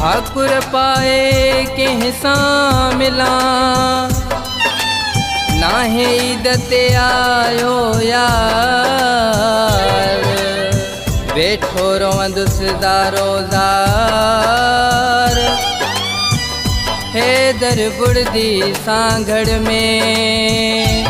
ठाकुर पाए कंहिंसा मिला नाहे ईद ते आयो यार वेठो रोवंदुसि दारोज़ार हैदर बुढ़दी सांगड़ में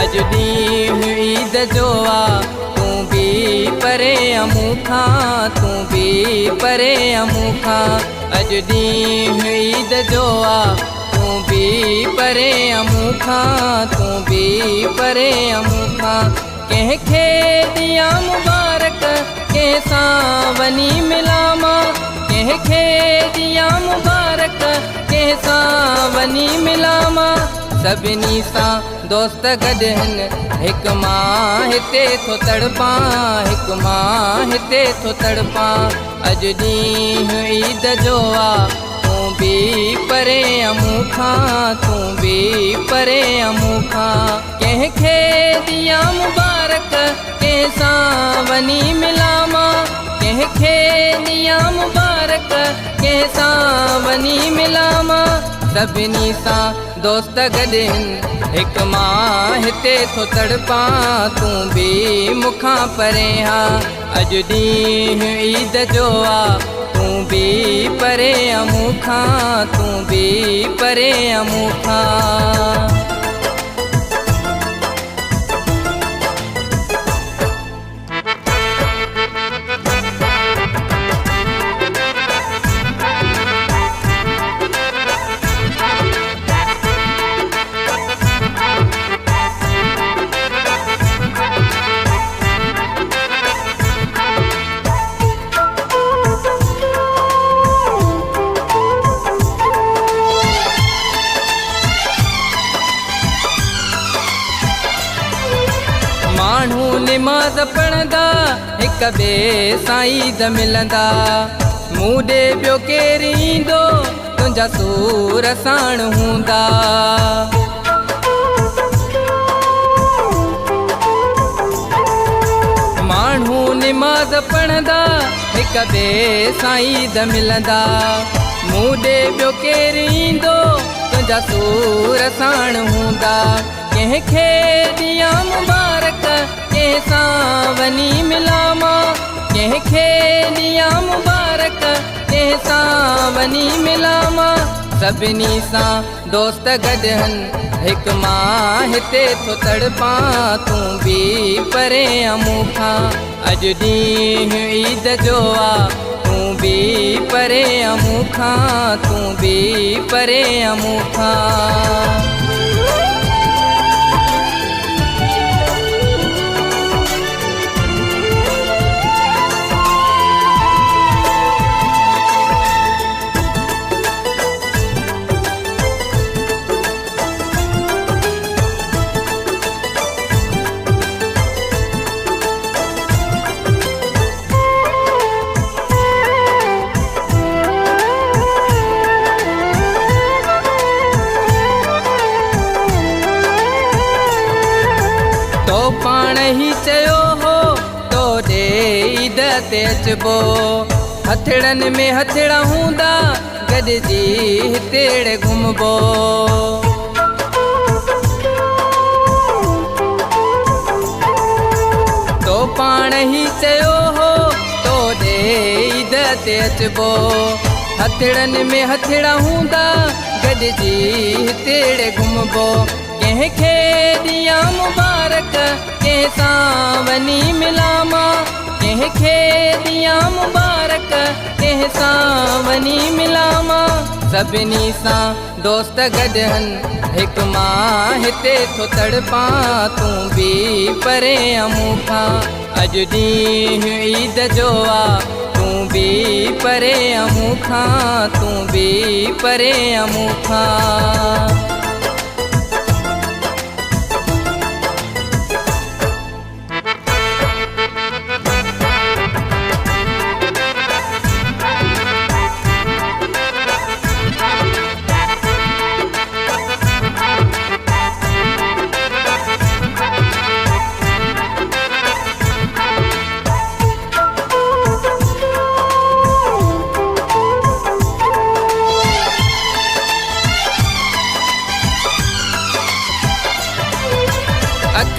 अज ॾींहुं ईद जो आ तू भी परे अमूखा तू भी परे अमूखा अज ॾींहुं ईद जो आ तू भी परे अमूखा तू भी परे अमूखा कंहिंखे दिया मुबारक कंहिंसां वञी मिलामा कंहिंखे दिया मुबारक कंहिंसां वञी मिलामा सभिनी सां दोस्त गॾिन हिक मां हिते थो तड़पां हिक मां हिते थो तड़पां अॼु ॾींहुं ईद जो आ तू भी परे अमूखा तू भी परे अमूखा कंहिंखे दिया मुबारक कंहिंसां वञी मिलामा कंहिंखे दिया मुबारक कंहिंसां वञी मिलामा सभिनी सां दोस्त गॾिन हिक मां हिते थो तड़पां तू भी मूंखां परे हा अॼु ॾींहुं ईद जो आ तू भी परे अमूखा तू भी परे अमूखा माण्हू निमाज़ पढ़ंदा हिक ॿिए सां ईद मिलंदा मूं ॾे ॿियो केरु ईंदो तुंहिंजा सूर साण हूंदा माण्हू निमाज़ पढ़ंदा हिक ॿिए सां ईद मिलंदा मूं ॾे ॿियो केरु ईंदो तुंहिंजा सूर साण हूंदा कंहिंखे दिया मुबारक कंहिंसां वञी मिलामा कंहिंखे दिया मुबारक कंहिंसां वञी मिलामा सभिनी सां दोस्त गॾिन हिक मां हिते थो तड़पां तू भी परे अमूखा अॼु ॾींहुं ईद जो आ तू भी परे अमूखा तू भी परे अमूखा तो पाण ही चयो हो तो ॾे ईद ते अचबो हथड़नि में हथड़ा हूंदा गॾिजी हितेड़े घुमबो तो पाण ही चयो हो तो ॾे ईद ते अचबो हथड़नि में हथड़ा हूंदा गॾिजी हितेड़े घुमबो कंहिंखे दिया मुबारक कंहिंसां वञी मिलामा कंहिंखे दिया मुबारक कंहिंसां वञी मिलामा सभिनी सां दोस्त गॾिन हिक मां हिते थो तड़पां तू भी परे अमूखा अॼु ॾींहुं ईद जो आ तू भी परे अमूखा तू भी परे अमूखा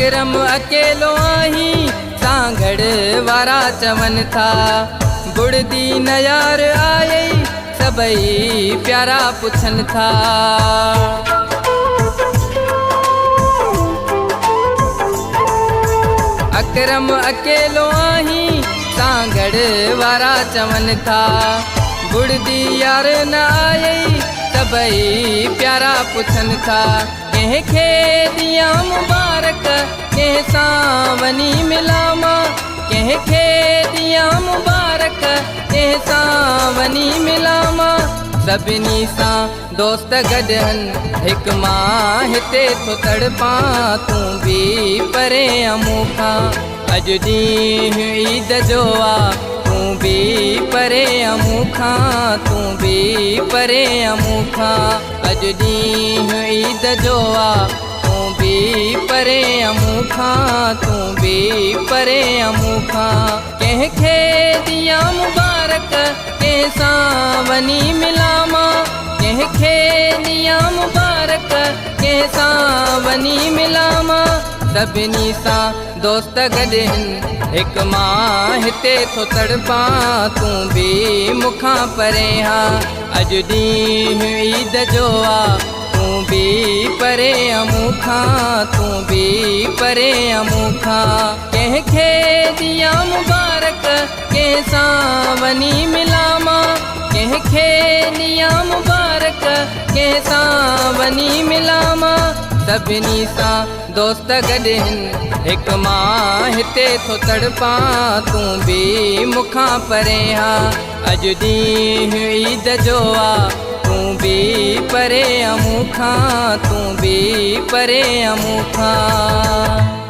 अकरम अकेलो आहीं सांगड़ वारा चवन था। बुढ़दी न यार आए सबई प्यारा पुछन था। अकरम अकेलो आहीं सांगड़ वारा चवन था। बुढ़दी यार न आए सबई प्यारा पुछन था। कंहिंखे दिया मुबारक कंहिं सां वञी मिलामा। कंहिंखे दिया मुबारक कंहिं सां वञी मिलामा। सभिनी सां दोस्त गॾहन हिक मां हिते थो तड़पां। तूं बि परे मूंखां अॼु ॾींहुं ईद जो आ। तूं बि परे मूंखां तूं बि परे मूंखां अॼु ॾींहुं ईद जो आ। तूं बि परे मूंखां तूं बि परे मूंखां। कंहिंखे दिया मुबारक कंहिं सां वञी मिलामा। कंहिंखे दिया मुबारक कंहिं सां वञी मिलामा। सभिनी सां दोस्त गॾहन हिक मां हिते थो तड़पां। तूं बि मूंखां परे हा अॼु ॾींहुं ईद जो आ। तूं बि परे मूंखां तूं बि परे मूंखां। कंहिंखे दिया मुबारक कंहिं सां वञी मिलामा। कंहिंखे दिया मुबारक कंहिं सां वञी मिलामा। सभिनी सां दोस्त गॾहन हिक मां हिते थो तड़पां। तूं बि मूंखां परे हा अॼु ॾींहुं ईद जो आ। तूं बि परे मूंखां तूं बि परे मूंखां।